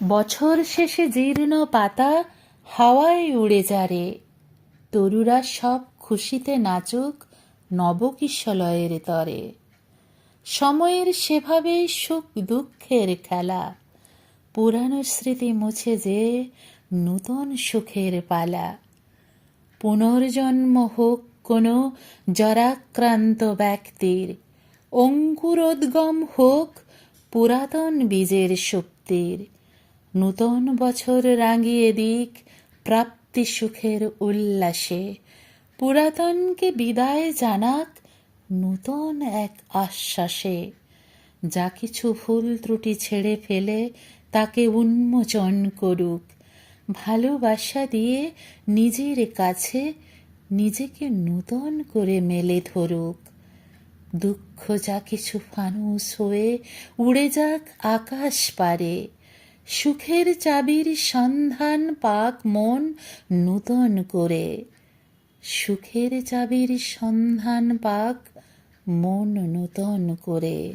বছর শেষে জীর্ণ পাতা হাওয়ায় উড়ে যারে, তরুরা সব খুশিতে নাচুক নবকিশলয়ের তরে। সময়ের সেভাবেই সুখ দুঃখের খেলা, পুরানো স্মৃতি মুছে যে নূতন সুখের পালা। পুনর্জন্ম হোক কোনো জরাক্রান্ত ব্যক্তির, অঙ্কুরোদ্গম হোক পুরাতন বীজের সুপ্তির। নূতন বছর রাঙিয়ে দিক প্রাপ্তি সুখের উল্লাসে, পুরাতনকে বিদায় জানাক নূতন এক আশ্বাসে। যা কিছু ভুল ত্রুটি ছেড়ে ফেলে তাকে উন্মোচন করুক, ভালোবাসা দিয়ে নিজের কাছে নিজেকে নূতন করে মেলে ধরুক। দুঃখ যা কিছু ফানুস হয়ে উড়ে যাক আকাশ পারে, সুখের চাবির সন্ধান পাক মন নূতন করে। সুখের চাবির সন্ধান পাক মন নূতন করে।